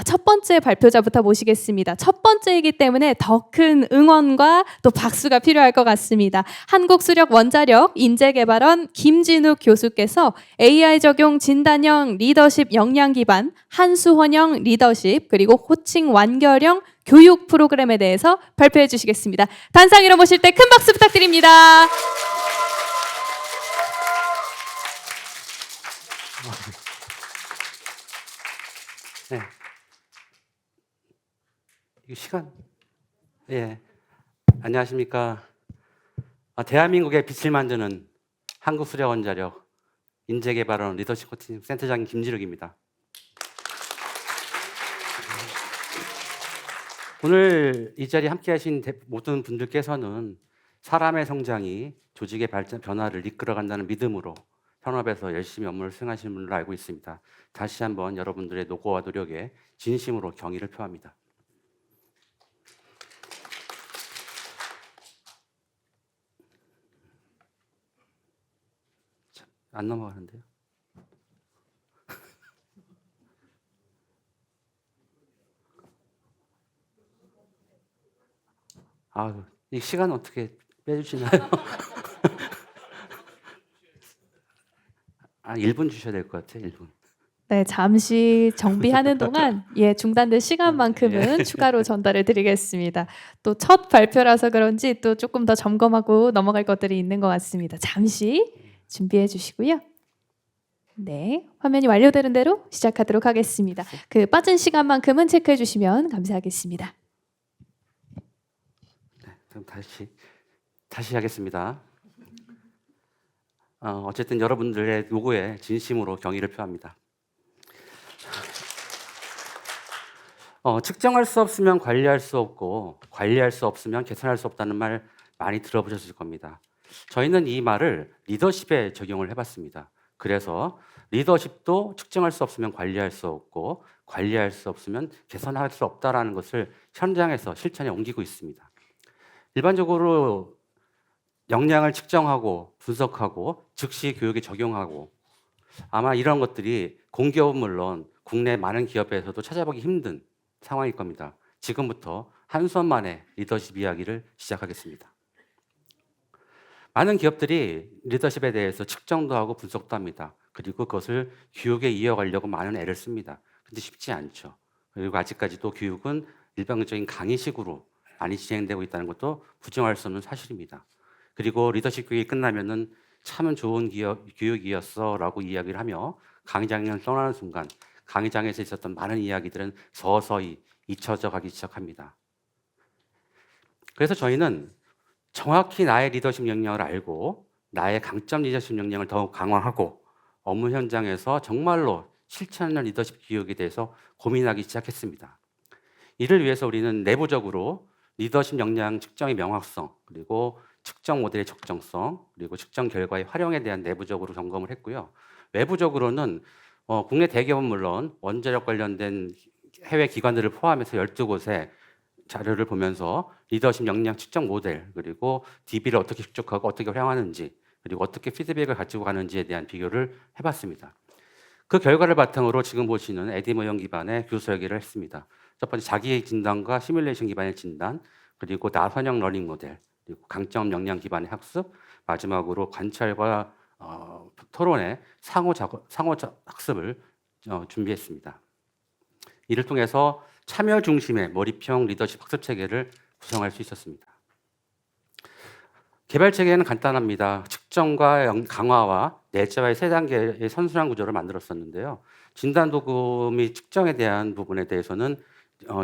첫 번째 발표자부터 모시겠습니다. 첫 번째이기 때문에 더 큰 응원과 또 박수가 필요할 것 같습니다. 한국수력원자력 인재개발원 김진욱 교수께서 AI 적용 진단형 리더십 역량 기반 한수헌형 리더십 그리고 호칭 완결형 교육 프로그램에 대해서 발표해 주시겠습니다. 단상위로 모실 때 큰 박수 부탁드립니다. 네. 이 시간. 예. 안녕하십니까. 대한민국의 빛을 만드는 한국수력원자력 인재개발원 리더십 코칭 센터장인 김진욱입니다. 오늘 이 자리에 함께하신 모든 분들께서는 사람의 성장이 조직의 발전 변화를 이끌어간다는 믿음으로 현업에서 열심히 업무를 수행하시는 분으로 알고 있습니다. 다시 한번 여러분들의 노고와 노력에 진심으로 경의를 표합니다. 안 넘어가는데요. 이 시간 어떻게 빼주시나요? 1분 주셔야 될 것 같아요. 1분. 네, 잠시 정비하는 동안 중단된 시간만큼은 추가로 전달을 드리겠습니다. 또 첫 발표라서 그런지 또 조금 더 점검하고 넘어갈 것들이 있는 것 같습니다. 잠시 준비해 주시고요. 네, 화면이 완료되는 대로 시작하도록 하겠습니다. 그 빠진 시간만큼은 체크해 주시면 감사하겠습니다. 네, 그럼 다시 하겠습니다. 어쨌든 여러분들의 요구에 진심으로 경의를 표합니다. 측정할 수 없으면 관리할 수 없고 관리할 수 없으면 개선할 수 없다는 말 많이 들어보셨을 겁니다. 저희는 이 말을 리더십에 적용을 해봤습니다. 그래서 리더십도 측정할 수 없으면 관리할 수 없고 관리할 수 없으면 개선할 수 없다라는 것을 현장에서 실천에 옮기고 있습니다. 일반적으로 역량을 측정하고 분석하고 즉시 교육에 적용하고 아마 이런 것들이 공기업은 물론 국내 많은 기업에서도 찾아보기 힘든 상황일 겁니다. 지금부터 한수원만의 리더십 이야기를 시작하겠습니다. 많은 기업들이 리더십에 대해서 측정도 하고 분석도 합니다. 그리고 그것을 교육에 이어가려고 많은 애를 씁니다. 근데 쉽지 않죠. 그리고 아직까지도 교육은 일방적인 강의식으로 많이 진행되고 있다는 것도 부정할 수 없는 사실입니다. 그리고 리더십 교육이 끝나면은 참 좋은 교육이었어 라고 이야기를 하며 강의장을 떠나는 순간 강의장에서 있었던 많은 이야기들은 서서히 잊혀져 가기 시작합니다. 그래서 저희는 정확히 나의 리더십 역량을 알고 나의 강점 리더십 역량을 더욱 강화하고 업무 현장에서 정말로 실천하는 리더십 교육에 대해서 고민하기 시작했습니다. 이를 위해서 우리는 내부적으로 리더십 역량 측정의 명확성, 그리고 측정 모델의 적정성, 그리고 측정 결과의 활용에 대한 내부적으로 점검을 했고요. 외부적으로는 국내 대기업은 물론 원자력 관련된 해외 기관들을 포함해서 12곳의 자료를 보면서 리더십 역량 측정 모델, 그리고 DB를 어떻게 축적하고 어떻게 활용하는지, 그리고 어떻게 피드백을 가지고 가는지에 대한 비교를 해봤습니다. 그 결과를 바탕으로 지금 보시는 에디 모형 기반의 교수 설계를 했습니다. 첫 번째 자기 진단과 시뮬레이션 기반의 진단, 그리고 나선형 러닝 모델, 그리고 강점 역량 기반의 학습, 마지막으로 관찰과 토론의 상호 학습을 준비했습니다. 이를 통해서 참여 중심의 몰입형 리더십 학습 체계를 구성할 수 있었습니다. 개발 체계는 간단합니다. 측정과 강화와 내재와의 세 단계의 선순환 구조를 만들었었는데요. 진단 도구 및 측정에 대한 부분에 대해서는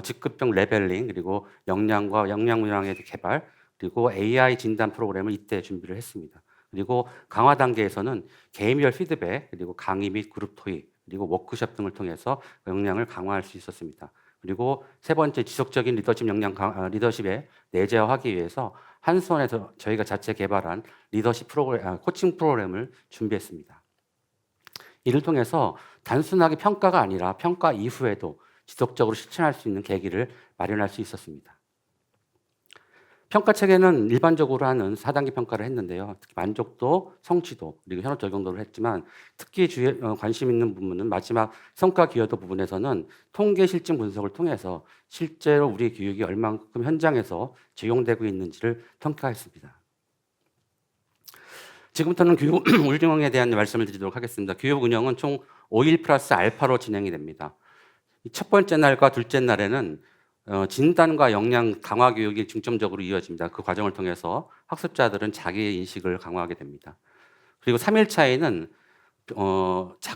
직급별 레벨링, 그리고 역량과 역량 문항의 개발, 그리고 AI 진단 프로그램을 이때 준비를 했습니다. 그리고 강화 단계에서는 개인별 피드백, 그리고 강의 및 그룹 토익, 그리고 워크숍 등을 통해서 역량을 강화할 수 있었습니다. 그리고 세 번째 지속적인 리더십 역량 리더십에 내재화하기 위해서 한수원에서 저희가 자체 개발한 리더십 코칭 프로그램을 준비했습니다. 이를 통해서 단순하게 평가가 아니라 평가 이후에도 지속적으로 실천할 수 있는 계기를 마련할 수 있었습니다. 평가 체계는 일반적으로 하는 4단계 평가를 했는데요. 특히 만족도, 성취도, 그리고 현업 적용도를 했지만 특히 관심 있는 부분은 마지막 성과 기여도 부분에서는 통계 실증 분석을 통해서 실제로 우리 교육이 얼만큼 현장에서 적용되고 있는지를 평가했습니다. 지금부터는 교육 운영에 대한 말씀을 드리도록 하겠습니다. 교육 운영은 총 5일 플러스 알파로 진행이 됩니다. 첫 번째 날과 둘째 날에는 진단과 역량 강화 교육이 중점적으로 이어집니다. 그 과정을 통해서 학습자들은 자기 인식을 강화하게 됩니다. 그리고 3일차에는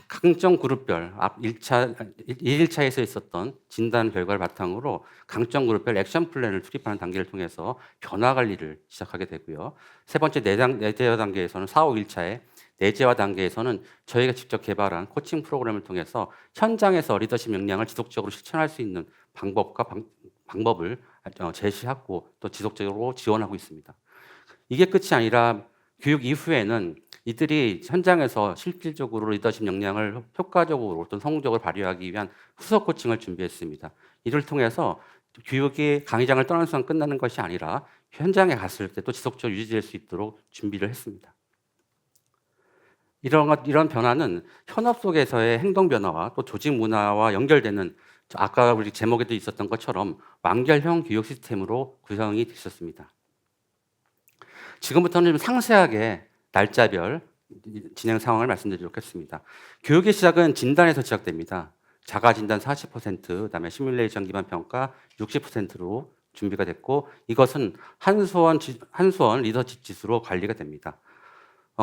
강점 그룹별 1일차에서 있었던 진단 결과를 바탕으로 강점 그룹별 액션 플랜을 수립하는 단계를 통해서 변화 관리를 시작하게 되고요. 세 번째 내재화 단계에서는 4, 5일차에 내재화 단계에서는 저희가 직접 개발한 코칭 프로그램을 통해서 현장에서 리더십 역량을 지속적으로 실천할 수 있는 방법을 제시하고 또 지속적으로 지원하고 있습니다. 이게 끝이 아니라 교육 이후에는 이들이 현장에서 실질적으로 리더십 역량을 효과적으로 어떤 성공적으로 발휘하기 위한 후속 코칭을 준비했습니다. 이를 통해서 교육이 강의장을 떠나는 순간 끝나는 것이 아니라 현장에 갔을 때 또 지속적으로 유지될 수 있도록 준비를 했습니다. 이런 변화는 현업 속에서의 행동 변화와 또 조직 문화와 연결되는 아까 우리 제목에도 있었던 것처럼 완결형 교육 시스템으로 구성이 됐었습니다. 지금부터는 좀 상세하게 날짜별 진행 상황을 말씀드리도록 하겠습니다. 교육의 시작은 진단에서 시작됩니다. 자가 진단 40%, 그다음에 시뮬레이션 기반 평가 60%로 준비가 됐고 이것은 한수원 리더십 지수로 관리가 됩니다.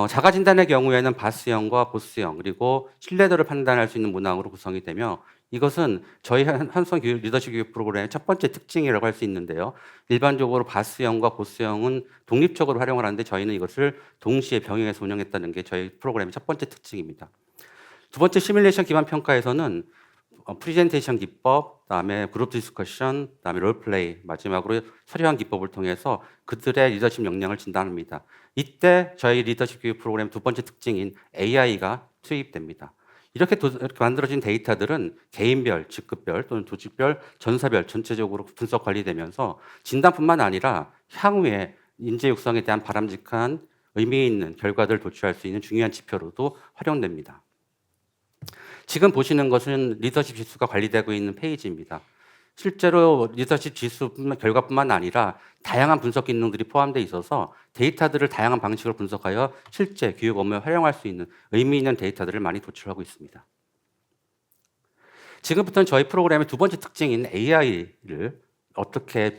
자가 진단의 경우에는 바스형과 보스형 그리고 신뢰도를 판단할 수 있는 문항으로 구성이 되며 이것은 저희 한수원 리더십 교육 프로그램의 첫 번째 특징이라고 할 수 있는데요. 일반적으로 바스형과 보스형은 독립적으로 활용을 하는데 저희는 이것을 동시에 병행해서 운영했다는 게 저희 프로그램의 첫 번째 특징입니다. 두 번째 시뮬레이션 기반 평가에서는 프리젠테이션 기법, 그다음에 그룹 디스커션, 그다음에 롤플레이, 마지막으로 서류형 기법을 통해서 그들의 리더십 역량을 진단합니다. 이때 저희 리더십 교육 프로그램 두 번째 특징인 AI가 투입됩니다. 이렇게 만들어진 데이터들은 개인별, 직급별 또는 조직별, 전사별 전체적으로 분석 관리되면서 진단뿐만 아니라 향후에 인재 육성에 대한 바람직한 의미 있는 결과들을 도출할 수 있는 중요한 지표로도 활용됩니다. 지금 보시는 것은 리더십 지수가 관리되고 있는 페이지입니다. 실제로 리더십 지수 결과뿐만 아니라 다양한 분석 기능들이 포함되어 있어서 데이터들을 다양한 방식으로 분석하여 실제 교육 업무에 활용할 수 있는 의미 있는 데이터들을 많이 도출하고 있습니다. 지금부터는 저희 프로그램의 두 번째 특징인 AI를 어떻게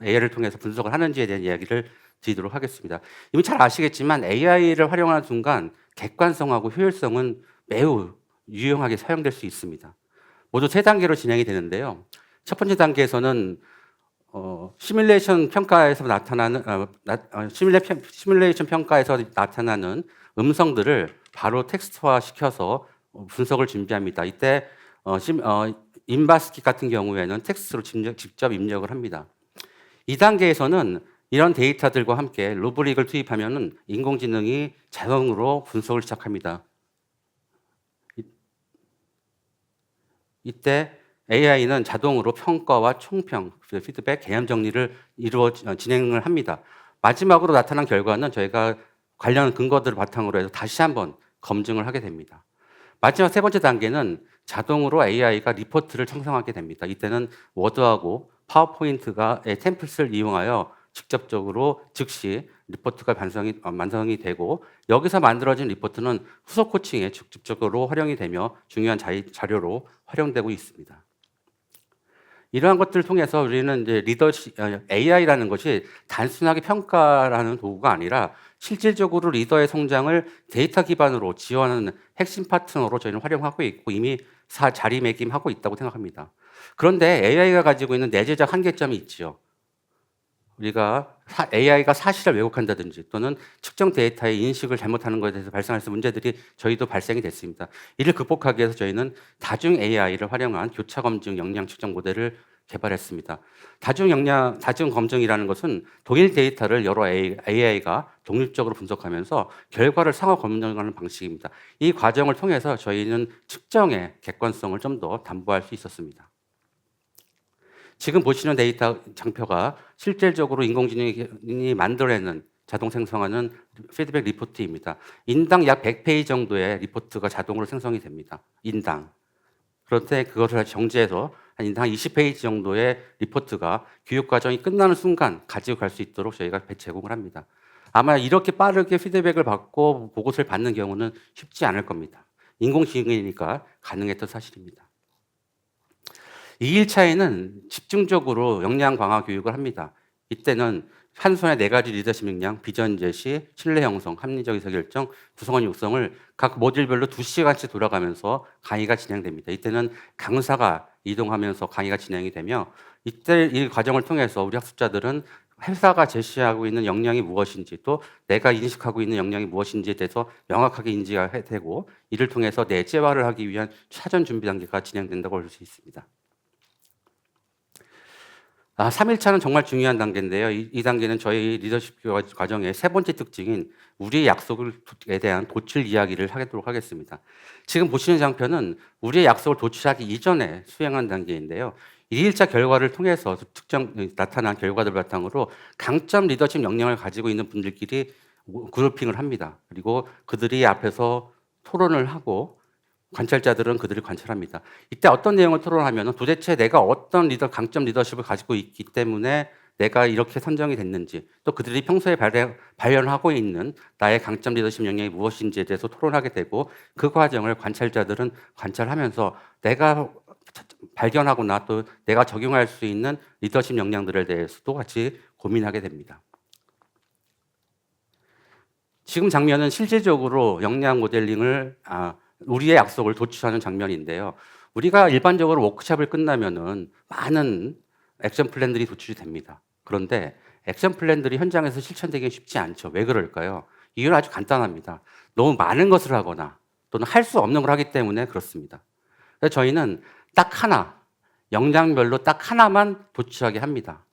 AI를 통해서 분석을 하는지에 대한 이야기를 드리도록 하겠습니다. 이미 잘 아시겠지만 AI를 활용하는 순간 객관성하고 효율성은 매우 유용하게 사용될 수 있습니다. 모두 세 단계로 진행이 되는데요. 첫 번째 단계에서는 시뮬레이션 평가에서 나타나는 시뮬레이션 평가에서 나타나는 음성들을 바로 텍스트화 시켜서 분석을 준비합니다. 이때 인바스킷 같은 경우에는 텍스트로 직접 입력을 합니다. 2단계에서는 이런 데이터들과 함께 루브릭을 투입하면 인공지능이 자동으로 분석을 시작합니다. 이때 AI는 자동으로 평가와 총평, 피드백, 개념 정리를 진행을 합니다. 마지막으로 나타난 결과는 저희가 관련 근거들을 바탕으로 해서 다시 한번 검증을 하게 됩니다. 마지막 세 번째 단계는 자동으로 AI가 리포트를 생성하게 됩니다. 이때는 워드하고 파워포인트의 템플릿을 이용하여 직접적으로 즉시 리포트가 완성이 되고 여기서 만들어진 리포트는 후속 코칭에 직접적으로 활용이 되며 중요한 자료로 활용되고 있습니다. 이러한 것들을 통해서 우리는 이제 AI라는 것이 단순하게 평가라는 도구가 아니라 실질적으로 리더의 성장을 데이터 기반으로 지원하는 핵심 파트너로 저희는 활용하고 있고 이미 자리매김하고 있다고 생각합니다. 그런데 AI가 가지고 있는 내재적 한계점이 있죠. 우리가 AI가 사실을 왜곡한다든지 또는 특정 데이터의 인식을 잘못하는 것에 대해서 발생할 수 있는 문제들이 저희도 발생이 됐습니다. 이를 극복하기 위해서 저희는 다중 AI를 활용한 교차 검증 역량 측정 모델을 개발했습니다. 다중 검증이라는 것은 동일 데이터를 여러 AI가 독립적으로 분석하면서 결과를 상호 검증하는 방식입니다. 이 과정을 통해서 저희는 측정의 객관성을 좀 더 담보할 수 있었습니다. 지금 보시는 데이터 장표가 실질적으로 인공지능이 만들어내는 자동 생성하는 피드백 리포트입니다. 인당 약 100페이지 정도의 리포트가 자동으로 생성이 됩니다. 인당. 그런데 그것을 정지해서 한 인당 20페이지 정도의 리포트가 교육 과정이 끝나는 순간 가지고 갈 수 있도록 저희가 제공을 합니다. 아마 이렇게 빠르게 피드백을 받고 보고서를 받는 경우는 쉽지 않을 겁니다. 인공지능이니까 가능했던 사실입니다. 2일차에는 집중적으로 역량 강화 교육을 합니다. 이때는 한 손에 4가지 리더십 역량, 비전 제시, 신뢰 형성, 합리적 의사결정, 구성원 육성을 각 모듈별로 2시간씩 돌아가면서 강의가 진행됩니다. 이때는 강사가 이동하면서 강의가 진행이 되며 이때 이 과정을 통해서 우리 학습자들은 회사가 제시하고 있는 역량이 무엇인지 또 내가 인식하고 있는 역량이 무엇인지에 대해서 명확하게 인지가 되고 이를 통해서 내재화를 하기 위한 사전 준비 단계가 진행된다고 볼 수 있습니다. 3일차는 정말 중요한 단계인데요. 이 단계는 저희 리더십 과정의 세 번째 특징인 우리의 약속에 대한 도출 이야기를 하도록 하겠습니다. 지금 보시는 장표는 우리의 약속을 도출하기 이전에 수행한 단계인데요. 1일차 결과를 통해서 나타난 결과들을 바탕으로 강점 리더십 역량을 가지고 있는 분들끼리 그룹핑을 합니다. 그리고 그들이 앞에서 토론을 하고 관찰자들은 그들을 관찰합니다. 이때 어떤 내용을 토론하면 도대체 내가 어떤 강점 리더십을 가지고 있기 때문에 내가 이렇게 선정이 됐는지 또 그들이 평소에 발현하고 있는 나의 강점 리더십 역량이 무엇인지에 대해서 토론하게 되고 그 과정을 관찰자들은 관찰하면서 내가 발견하거나 또 내가 적용할 수 있는 리더십 역량들에 대해서도 같이 고민하게 됩니다. 지금 장면은 실질적으로 역량 모델링을 우리의 약속을 도출하는 장면인데요. 우리가 일반적으로 워크숍을 끝나면은 많은 액션 플랜들이 도출이 됩니다. 그런데 액션 플랜들이 현장에서 실천되기 쉽지 않죠. 왜 그럴까요? 이유는 아주 간단합니다. 너무 많은 것을 하거나 또는 할 수 없는 걸 하기 때문에 그렇습니다. 그래서 저희는 딱 하나, 역량별로 딱 하나만 도출하게 합니다.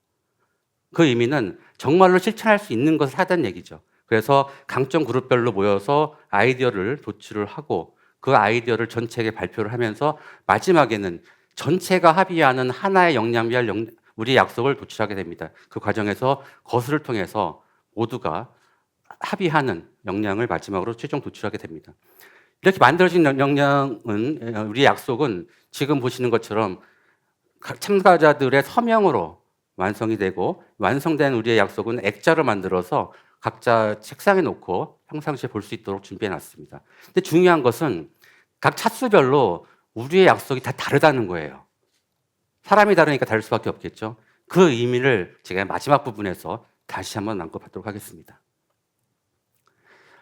그 의미는 정말로 실천할 수 있는 것을 하자는 얘기죠. 그래서 강점 그룹별로 모여서 아이디어를 도출을 하고 그 아이디어를 전체에게 발표를 하면서 마지막에는 전체가 합의하는 하나의 역량별 우리의 약속을 도출하게 됩니다. 그 과정에서 거스를 통해서 모두가 합의하는 역량을 마지막으로 최종 도출하게 됩니다. 이렇게 만들어진 역량은 우리의 약속은 지금 보시는 것처럼 참가자들의 서명으로 완성이 되고 완성된 우리의 약속은 액자로 만들어서 각자 책상에 놓고 평상시에 볼 수 있도록 준비해 놨습니다. 근데 중요한 것은 각 차수별로 우리의 약속이 다 다르다는 거예요. 사람이 다르니까 다를 수밖에 없겠죠. 그 의미를 제가 마지막 부분에서 다시 한번 언급하도록 하겠습니다.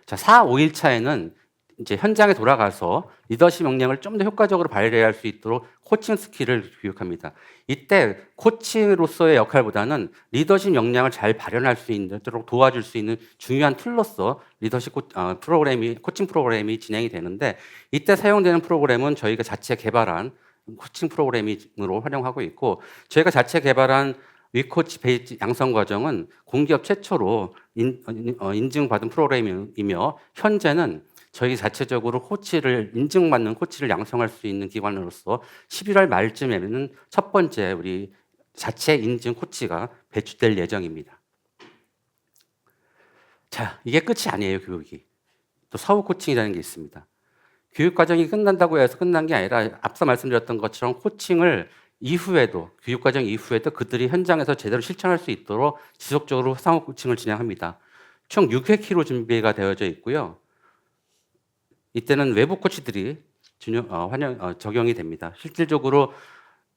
자, 4, 5일차에는 이제 현장에 돌아가서 리더십 역량을 좀 더 효과적으로 발휘할 수 있도록 코칭 스킬을 교육합니다. 이때 코치로서의 역할보다는 리더십 역량을 잘 발현할 수 있도록 도와줄 수 있는 중요한 툴로서 리더십 코칭 프로그램이 진행이 되는데 이때 사용되는 프로그램은 저희가 자체 개발한 코칭 프로그램으로 활용하고 있고 저희가 자체 개발한 위코치 베이지 양성 과정은 공기업 최초로 인증받은 프로그램이며 현재는 저희 자체적으로 인증받는 코치를 양성할 수 있는 기관으로서 11월 말쯤에는 첫 번째 우리 자체 인증 코치가 배출될 예정입니다. 자, 이게 끝이 아니에요, 교육이. 또 사후 코칭이라는 게 있습니다. 교육 과정이 끝난다고 해서 끝난 게 아니라 앞서 말씀드렸던 것처럼 코칭을 이후에도 교육 과정 이후에도 그들이 현장에서 제대로 실천할 수 있도록 지속적으로 상호 코칭을 진행합니다. 총 6회키로 준비가 되어져 있고요. 이때는 외부 코치들이 적용이 됩니다. 실질적으로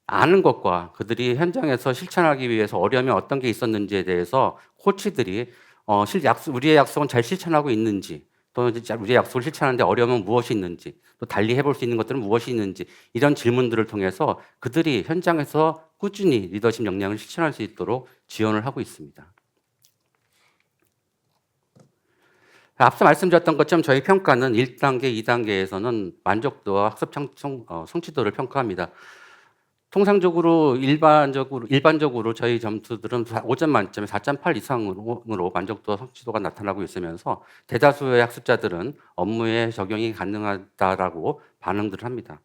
아는 것과 그들이 현장에서 실천하기 위해서 어려움이 어떤 게 있었는지에 대해서 코치들이 우리의 약속은 잘 실천하고 있는지 또 우리의 약속을 실천하는데 어려움은 무엇이 있는지 또 달리 해볼 수 있는 것들은 무엇이 있는지 이런 질문들을 통해서 그들이 현장에서 꾸준히 리더십 역량을 실천할 수 있도록 지원을 하고 있습니다. 앞서 말씀드렸던 것처럼 저희 평가는 1단계, 2단계에서는 만족도와 학습 성취도를 평가합니다. 통상적으로 일반적으로 저희 점수들은 5점 만점에 4.8 이상으로 만족도와 성취도가 나타나고 있으면서 대다수의 학습자들은 업무에 적용이 가능하다라고 반응들을 합니다.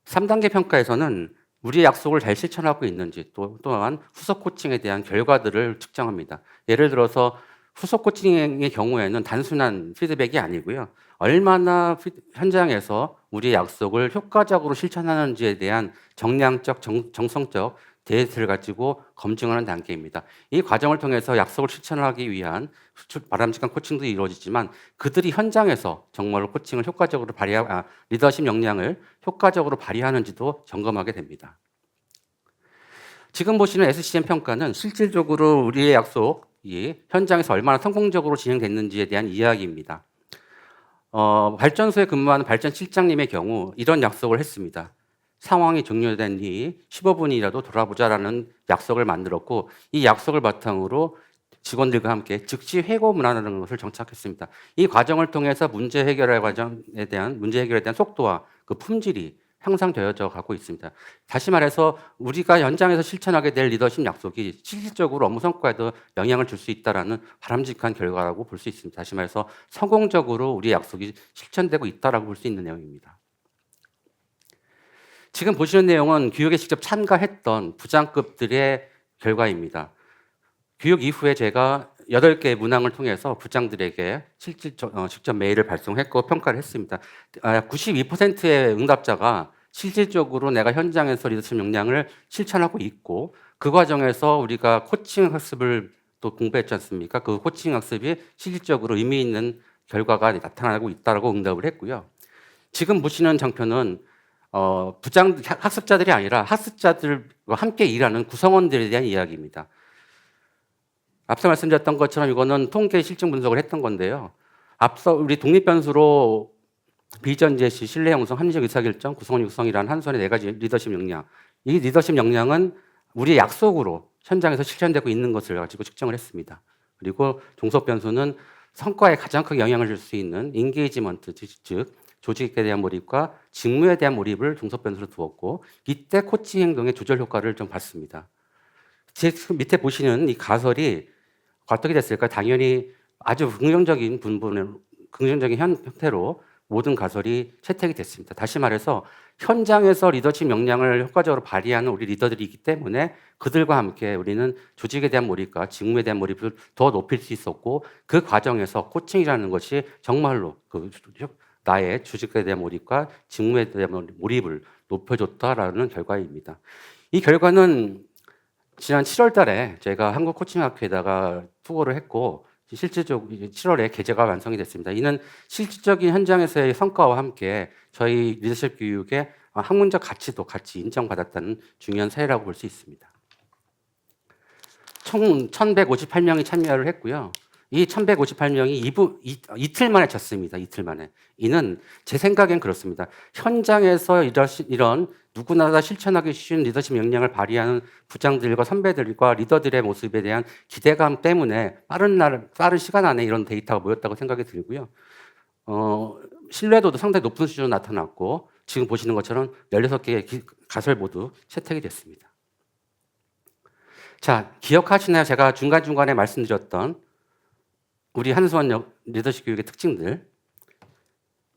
3단계 평가에서는 우리의 약속을 잘 실천하고 있는지 또한 후속 코칭에 대한 결과들을 측정합니다. 예를 들어서 후속 코칭의 경우에는 단순한 피드백이 아니고요. 얼마나 현장에서 우리의 약속을 효과적으로 실천하는지에 대한 정량적, 정성적 데이터를 가지고 검증하는 단계입니다. 이 과정을 통해서 약속을 실천하기 위한 바람직한 코칭도 이루어지지만 그들이 현장에서 정말로 코칭을 효과적으로 리더십 역량을 효과적으로 발휘하는지도 점검하게 됩니다. 지금 보시는 SCM 평가는 실질적으로 우리의 약속이 현장에서 얼마나 성공적으로 진행됐는지에 대한 이야기입니다. 발전소에 근무하는 발전 실장님의 경우 이런 약속을 했습니다. 상황이 종료된 뒤 15분이라도 돌아보자라는 약속을 만들었고 이 약속을 바탕으로 직원들과 함께 즉시 회고 문화라는 것을 정착했습니다. 이 과정을 통해서 문제 해결에 대한 속도와 그 품질이 향상되어져 가고 있습니다. 다시 말해서 우리가 현장에서 실천하게 될 리더십 약속이 실질적으로 업무 성과에도 영향을 줄 수 있다라는 바람직한 결과라고 볼 수 있습니다. 다시 말해서 성공적으로 우리 약속이 실천되고 있다라고 볼 수 있는 내용입니다. 지금 보시는 내용은 교육에 직접 참가했던 부장급들의 결과입니다. 교육 이후에 제가 8개의 문항을 통해서 부장들에게 직접 메일을 발송했고 평가를 했습니다. 92%의 응답자가 실질적으로 내가 현장에서 리더십 역량을 실천하고 있고 그 과정에서 우리가 코칭 학습을 또 공부했지 않습니까? 그 코칭 학습이 실질적으로 의미 있는 결과가 나타나고 있다고 응답을 했고요. 지금 보시는 장표는 학습자들이 아니라 학습자들과 함께 일하는 구성원들에 대한 이야기입니다. 앞서 말씀드렸던 것처럼 이거는 통계 실증 분석을 했던 건데요. 앞서 우리 독립변수로 비전 제시, 신뢰 형성, 합리적 의사결정, 구성원 육성이라는 한 손의 4가지 리더십 역량. 이 리더십 역량은 우리의 약속으로 현장에서 실현되고 있는 것을 가지고 측정을 했습니다. 그리고 종속 변수는 성과에 가장 크게 영향을 줄 수 있는 인게이지먼트, 즉 조직에 대한 몰입과 직무에 대한 몰입을 종속 변수로 두었고 이때 코칭 행동의 조절 효과를 좀 봤습니다. 제 밑에 보시는 이 가설이 어떻게 됐을까? 당연히 아주 긍정적인 형태로 모든 가설이 채택이 됐습니다. 다시 말해서 현장에서 리더십 역량을 효과적으로 발휘하는 우리 리더들이 있기 때문에 그들과 함께 우리는 조직에 대한 몰입과 직무에 대한 몰입을 더 높일 수 있었고 그 과정에서 코칭이라는 것이 정말로 나의 조직에 대한 몰입과 직무에 대한 몰입을 높여줬다라는 결과입니다. 이 결과는 지난 7월 달에 제가 한국코칭학회에다가 투고를 했고 실질적으로 7월에 게재가 완성이 됐습니다. 이는 실질적인 현장에서의 성과와 함께 저희 리더십 교육의 학문적 가치도 같이 인정받았다는 중요한 사례라고 볼 수 있습니다. 총 1,158명이 참여를 했고요. 이 1,158명이 이틀 만에 쳤습니다. 이틀 만에. 이는 제 생각엔 그렇습니다. 현장에서 이런 누구나 다 실천하기 쉬운 리더십 역량을 발휘하는 부장들과 선배들과 리더들의 모습에 대한 기대감 때문에 빠른 시간 안에 이런 데이터가 모였다고 생각이 들고요. 신뢰도도 상당히 높은 수준으로 나타났고 지금 보시는 것처럼 16개의 가설 모두 채택이 됐습니다. 자, 기억하시나요? 제가 중간중간에 말씀드렸던 우리 한수원 리더십 교육의 특징들.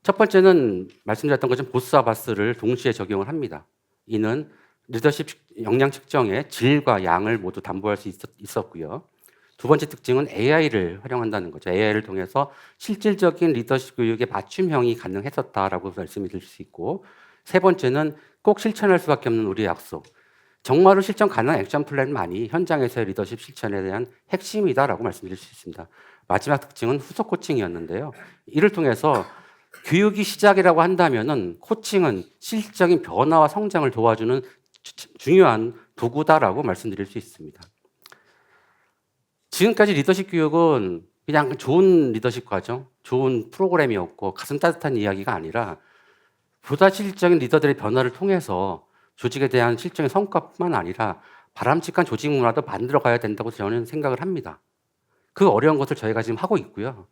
첫 번째는 말씀드렸던 것처럼 보스와 바스를 동시에 적용을 합니다. 이는 리더십 역량 측정의 질과 양을 모두 담보할 수 있었고요. 두 번째 특징은 AI를 활용한다는 거죠. AI를 통해서 실질적인 리더십 교육의 맞춤형이 가능했었다라고 말씀을 드릴 수 있고, 세 번째는 꼭 실천할 수밖에 없는 우리의 약속. 정말로 실천 가능한 액션 플랜만이 현장에서의 리더십 실천에 대한 핵심이다라고 말씀드릴 수 있습니다. 마지막 특징은 후속 코칭이었는데요. 이를 통해서 교육이 시작이라고 한다면은 코칭은 실질적인 변화와 성장을 도와주는 중요한 도구다라고 말씀드릴 수 있습니다. 지금까지 리더십 교육은 그냥 좋은 리더십 과정, 좋은 프로그램이었고 가슴 따뜻한 이야기가 아니라 보다 실질적인 리더들의 변화를 통해서 조직에 대한 실질적인 성과뿐만 아니라 바람직한 조직 문화도 만들어 가야 된다고 저는 생각을 합니다. 그 어려운 것을 저희가 지금 하고 있고요.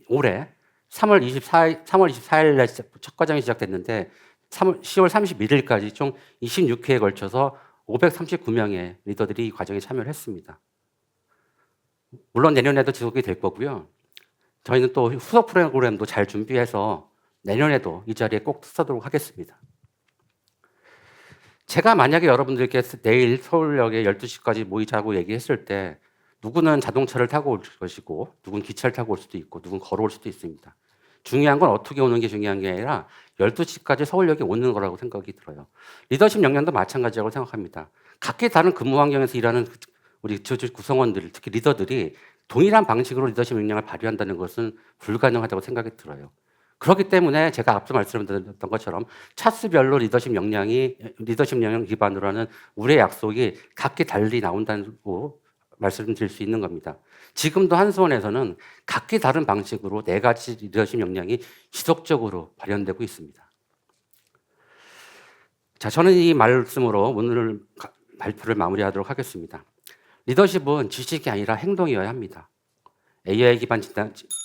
올해 3월 24일 날 첫 과정이 시작됐는데 10월 31일까지 총 26회에 걸쳐서 539명의 리더들이 이 과정에 참여를 했습니다. 물론 내년에도 지속이 될 거고요. 저희는 또 후속 프로그램도 잘 준비해서 내년에도 이 자리에 꼭 서도록 하겠습니다. 제가 만약에 여러분들께 내일 서울역에 12시까지 모이자고 얘기했을 때 누구는 자동차를 타고 올 것이고 누구는 기차를 타고 올 수도 있고 누구는 걸어올 수도 있습니다. 중요한 건 어떻게 오는 게 중요한 게 아니라 12시까지 서울역에 오는 거라고 생각이 들어요. 리더십 역량도 마찬가지라고 생각합니다. 각기 다른 근무 환경에서 일하는 우리 구성원들, 특히 리더들이 동일한 방식으로 리더십 역량을 발휘한다는 것은 불가능하다고 생각이 들어요. 그렇기 때문에 제가 앞서 말씀드렸던 것처럼 차수별로 리더십 역량 기반으로 하는 우리의 약속이 각기 달리 나온다고 말씀드릴 수 있는 겁니다. 지금도 한수원에서는 각기 다른 방식으로 4가지 리더십 역량이 지속적으로 발현되고 있습니다. 자, 저는 이 말씀으로 오늘 발표를 마무리하도록 하겠습니다. 리더십은 지식이 아니라 행동이어야 합니다. AI 기반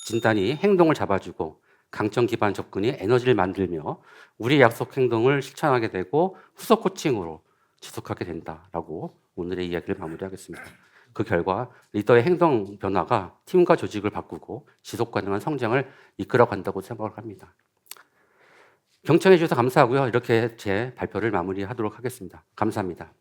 진단이 행동을 잡아주고 강점 기반 접근이 에너지를 만들며 우리 약속 행동을 실천하게 되고 후속 코칭으로 지속하게 된다라고 오늘의 이야기를 마무리하겠습니다. 그 결과 리더의 행동 변화가 팀과 조직을 바꾸고 지속 가능한 성장을 이끌어 간다고 생각을 합니다. 경청해 주셔서 감사하고요. 이렇게 제 발표를 마무리하도록 하겠습니다. 감사합니다.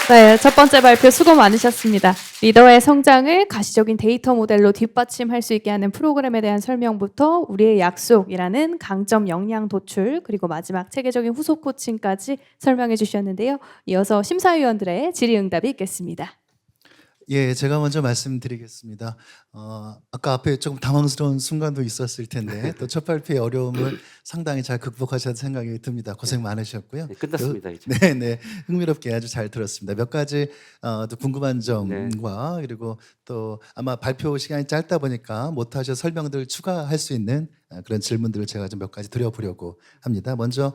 네, 첫 번째 발표 수고 많으셨습니다. 리더의 성장을 가시적인 데이터 모델로 뒷받침할 수 있게 하는 프로그램에 대한 설명부터 우리의 약속이라는 강점 역량 도출, 그리고 마지막 체계적인 후속 코칭까지 설명해 주셨는데요. 이어서 심사위원들의 질의응답이 있겠습니다. 예, 제가 먼저 말씀드리겠습니다. 아까 앞에 조금 당황스러운 순간도 있었을 텐데 또 첫 발표의 어려움을 상당히 잘 극복하셨다는 생각이 듭니다. 고생 많으셨고요. 네, 끝났습니다, 이제. 네, 네, 흥미롭게 아주 잘 들었습니다. 몇 가지 또 궁금한 점과 그리고 또 아마 발표 시간이 짧다 보니까 못하셔 설명들 추가할 수 있는 그런 질문들을 제가 좀 몇 가지 드려보려고 합니다. 먼저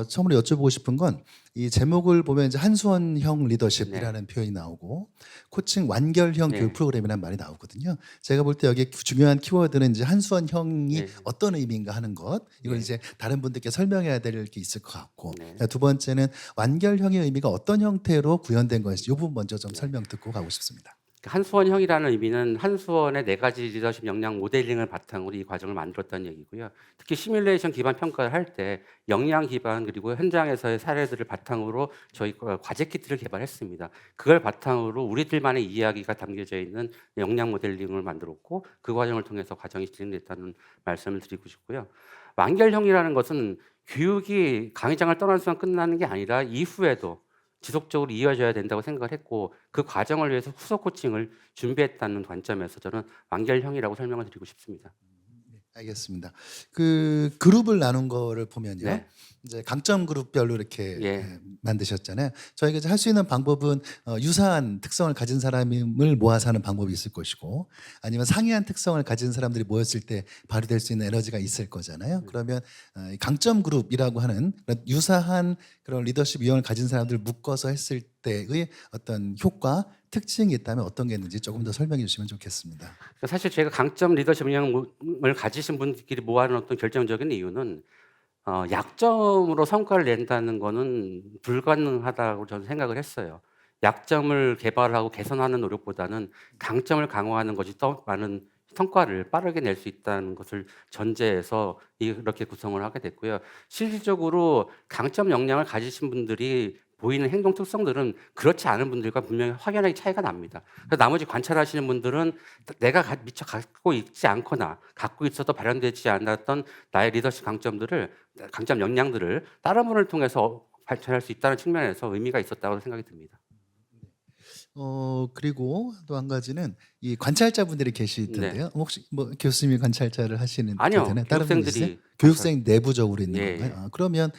처음으로 여쭤보고 싶은 건 이 제목을 보면 이제 한수원형 리더십이라는 표현이 나오고 코칭 완결형 네. 교육 프로그램이라는 말이 나오거든요. 제가 볼 때 여기 중요한 키워드는 이제 한수원형이 네. 어떤 의미인가 하는 것, 이걸 네. 이제 다른 분들께 설명해야 될 게 있을 것 같고, 네. 두 번째는 완결형의 의미가 어떤 형태로 구현된 것인지 이 부분 먼저 좀 설명 듣고 가고 싶습니다. 한수원형이라는 의미는 한수원의 4가지 리더십 역량 모델링을 바탕으로 이 과정을 만들었다는 얘기고요. 특히 시뮬레이션 기반 평가를 할 때 역량 기반 그리고 현장에서의 사례들을 바탕으로 저희 과제 키트를 개발했습니다. 그걸 바탕으로 우리들만의 이야기가 담겨져 있는 역량 모델링을 만들었고 그 과정을 통해서 과정이 진행됐다는 말씀을 드리고 싶고요. 완결형이라는 것은 교육이 강의장을 떠난 순간 끝나는 게 아니라 이후에도 지속적으로 이어져야 된다고 생각을 했고 그 과정을 위해서 후속 코칭을 준비했다는 관점에서 저는 완결형이라고 설명을 드리고 싶습니다. 알겠습니다. 그 그룹을 나눈 거를 보면요. 네. 이제 강점 그룹별로 이렇게 예. 만드셨잖아요. 저희가 이제 할 수 있는 방법은 유사한 특성을 가진 사람을 모아서 하는 방법이 있을 것이고 아니면 상이한 특성을 가진 사람들이 모였을 때 발휘될 수 있는 에너지가 있을 거잖아요. 그러면 이 강점 그룹이라고 하는 그런 유사한 그런 리더십 유형을 가진 사람들을 묶어서 했을 때의 어떤 효과, 특징이 있다면 어떤 게 있는지 조금 더 설명해 주시면 좋겠습니다. 사실 제가 강점 리더십 역량을 가지신 분들끼리 모아놓은 어떤 결정적인 이유는 약점으로 성과를 낸다는 거는 불가능하다고 저는 생각을 했어요. 약점을 개발하고 개선하는 노력보다는 강점을 강화하는 것이 더 많은 성과를 빠르게 낼 수 있다는 것을 전제해서 이렇게 구성을 하게 됐고요. 실질적으로 강점 역량을 가지신 분들이 보이는 행동 특성들은 그렇지 않은 분들과 분명히 확연하게 차이가 납니다. 그래서 나머지 관찰하시는 분들은 내가 미처 갖고 있지 않거나 갖고 있어도 발현되지 않았던 나의 리더십 강점 역량들을 다른 분을 통해서 발전할 수 있다는 측면에서 의미가 있었다고 생각이 듭니다. 그리고 또 한 가지는 이 관찰자분들이 계실 텐데요. 혹시 뭐 교수님이 관찰자를 하시는 아니요, 되나요? 다른 분이 교육생들이 있어요? 교육생 내부적으로 있는 예, 건가요? 예. 그러면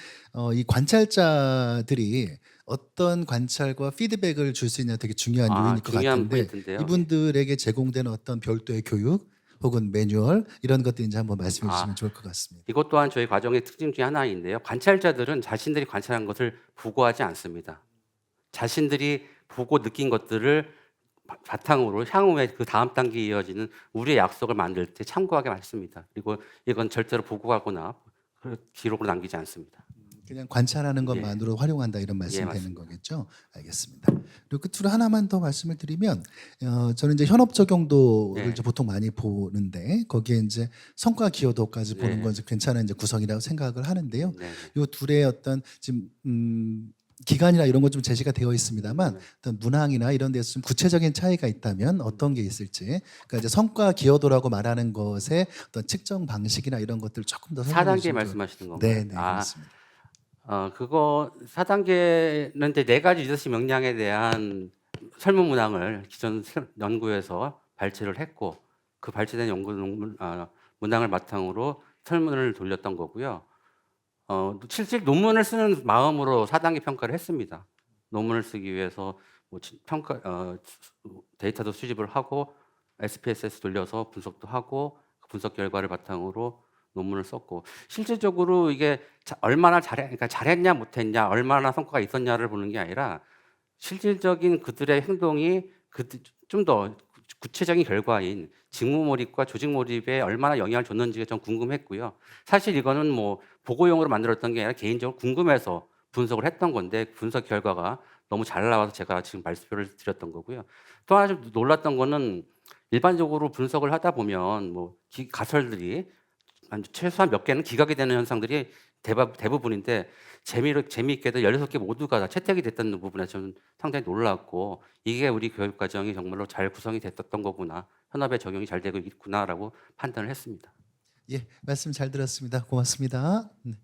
이 관찰자들이 어떤 관찰과 피드백을 줄 수 있는 되게 중요한 요인일 것 중요한 같은데 포인트인데요. 이분들에게 제공되는 어떤 별도의 교육 혹은 매뉴얼 이런 것들인지 한번 말씀해 주시면 좋을 것 같습니다. 이것 또한 저희 과정의 특징 중에 하나인데요. 관찰자들은 자신들이 관찰한 것을 보고하지 않습니다. 자신들이 보고 느낀 것들을 바탕으로 향후에 그 다음 단계에 이어지는 우리의 약속을 만들 때 참고하게 했습니다. 그리고 이건 절대로 보고하거나 기록으로 남기지 않습니다. 그냥 관찰하는 것만으로 활용한다 이런 말씀이 되는 맞습니다. 거겠죠. 알겠습니다. 그리고 끝으로 하나만 더 말씀을 드리면 저는 이제 현업 적용도를 네. 이제 보통 많이 보는데 거기에 이제 성과 기여도까지 보는 네. 건 이제 괜찮은 이제 구성이라고 생각을 하는데요. 네. 요 둘의 어떤 지금 기간이나 이런 건 좀 제시가 되어 있습니다만 네. 어떤 문항이나 이런 데서 좀 구체적인 차이가 있다면 어떤 게 있을지, 그러니까 이제 성과 기여도라고 말하는 것의 어떤 측정 방식이나 이런 것들 조금 더 설명해 4단계 주시면 말씀하시는 건가요? 네, 네, 그렇습니다. 그거 4단계는 이제 4가지 리더십 역량에 대한 설문 문항을 기존 연구에서 발췌를 했고 그 발췌된 문항을 바탕으로 설문을 돌렸던 거고요. 실제 논문을 쓰는 마음으로 4단계 평가를 했습니다. 논문을 쓰기 위해서 뭐 데이터도 수집을 하고 SPSS 돌려서 분석도 하고 그 분석 결과를 바탕으로 논문을 썼고 실질적으로 이게 얼마나 그러니까 잘했냐 못했냐 얼마나 성과가 있었냐를 보는 게 아니라 실질적인 그들의 행동이 좀 더 구체적인 결과인 직무 몰입과 조직 몰입에 얼마나 영향을 줬는지가 좀 궁금했고요. 사실 이거는 뭐 보고용으로 만들었던 게 아니라 개인적으로 궁금해서 분석을 했던 건데 분석 결과가 너무 잘 나와서 제가 지금 말씀을 드렸던 거고요. 또 하나 좀 놀랐던 거는 일반적으로 분석을 하다 보면 뭐 가설들이 최소한 몇 개는 기각이 되는 현상들이 대부분인데 재미있게도 16개 모두가 다 채택이 됐다는 부분에 저는 상당히 놀랐고 이게 우리 교육 과정이 정말로 잘 구성이 됐던 거구나. 현업에 적용이 잘 되고 있구나라고 판단을 했습니다. 예, 말씀 잘 들었습니다. 고맙습니다. 네.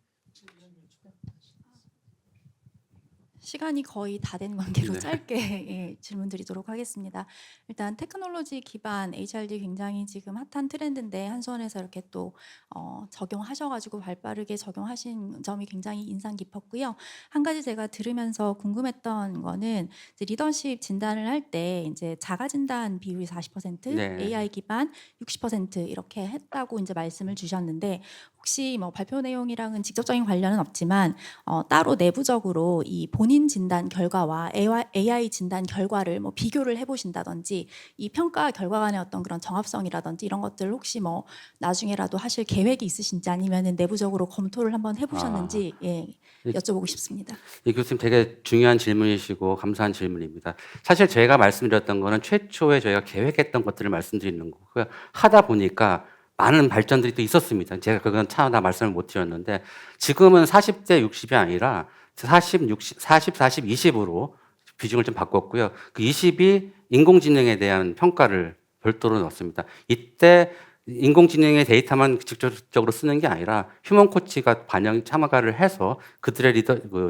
시간이 거의 다 된 관계로 네. 짧게 예, 질문 드리도록 하겠습니다. 일단 테크놀로지 기반 HRD 굉장히 지금 핫한 트렌드인데 한수원에서 이렇게 또 적용하셔가지고 발빠르게 적용하신 점이 굉장히 인상 깊었고요. 한 가지 제가 들으면서 궁금했던 거는 이제 리더십 진단을 할 때 이제 자가 진단 비율이 40%, 네. AI 기반 60% 이렇게 했다고 이제 말씀을 주셨는데 혹시 뭐 발표 내용이랑은 직접적인 관련은 없지만 따로 내부적으로 이 본인 진단 결과와 AI 진단 결과를 뭐 비교를 해보신다든지 이 평가 결과 간의 어떤 그런 정합성이라든지 이런 것들 혹시 뭐 나중에라도 하실 계획이 있으신지 아니면은 내부적으로 검토를 한번 해보셨는지 예, 여쭤보고 싶습니다. 이 교수님 되게 중요한 질문이시고 감사한 질문입니다. 사실 제가 말씀드렸던 거는 최초에 저희가 계획했던 것들을 말씀드리는 거고요. 하다 보니까 많은 발전들이 또 있었습니다. 제가 그건 참 다 말씀을 못 드렸는데 지금은 40대 60이 아니라 40, 20으로 비중을 좀 바꿨고요. 그 20이 인공지능에 대한 평가를 별도로 넣었습니다. 이때 인공지능의 데이터만 직접적으로 쓰는 게 아니라 휴먼 코치가 참가를 해서 그들의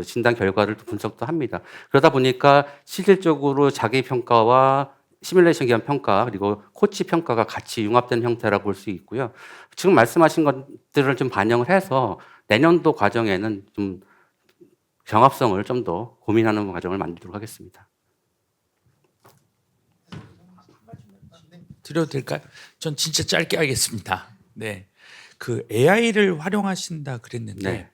진단 결과를 분석도 합니다. 그러다 보니까 실질적으로 자기 평가와 시뮬레이션 기반 평가 그리고 코치 평가가 같이 융합된 형태라고 볼 수 있고요. 지금 말씀하신 것들을 좀 반영을 해서 내년도 과정에는 좀 경합성을 좀 더 고민하는 과정을 만들도록 하겠습니다. 드려도 될까요? 전 진짜 짧게 하겠습니다. 네, 그 AI를 활용하신다 그랬는데 네.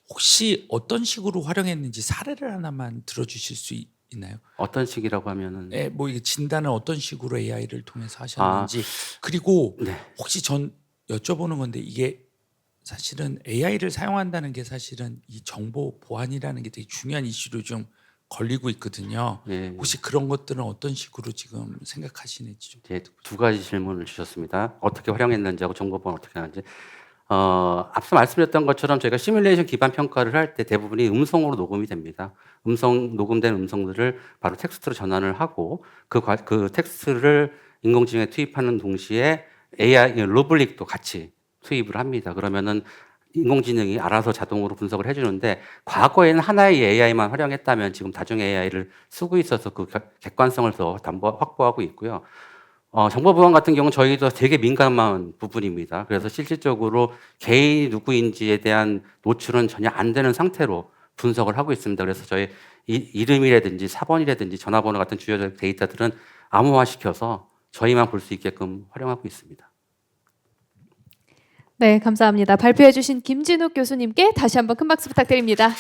혹시 어떤 식으로 활용했는지 사례를 하나만 들어주실 수 있나요? 어떤 식이라고 하면은 네, 뭐 이게 진단을 어떤 식으로 AI를 통해서 하셨는지 그리고 네. 혹시 전 여쭤보는 건데 이게 사실은 AI를 사용한다는 게 사실은 이 정보 보안이라는 게 되게 중요한 이슈로 좀 걸리고 있거든요. 네. 혹시 그런 것들은 어떤 식으로 지금 생각하시는지 좀. 네, 두 가지 질문을 주셨습니다. 어떻게 활용했는지하고 정보 보안 어떻게 하는지. 앞서 말씀드렸던 것처럼 저희가 시뮬레이션 기반 평가를 할 때 대부분이 음성으로 녹음이 됩니다. 녹음된 음성들을 바로 텍스트로 전환을 하고 그 텍스트를 인공지능에 투입하는 동시에 AI 로블릭도 같이 투입을 합니다. 그러면은 인공지능이 알아서 자동으로 분석을 해주는데 과거에는 하나의 AI만 활용했다면 지금 다중 AI를 쓰고 있어서 그 객관성을 더 확보하고 있고요. 정보 보안 같은 경우는 저희도 되게 민감한 부분입니다. 그래서 실질적으로 개인이 누구인지에 대한 노출은 전혀 안 되는 상태로 분석을 하고 있습니다. 그래서 저희 이름이라든지 사번이라든지 전화번호 같은 주요 데이터들은 암호화시켜서 저희만 볼 수 있게끔 활용하고 있습니다. 네, 감사합니다. 발표해 주신 김진욱 교수님께 다시 한번 큰 박수 부탁드립니다.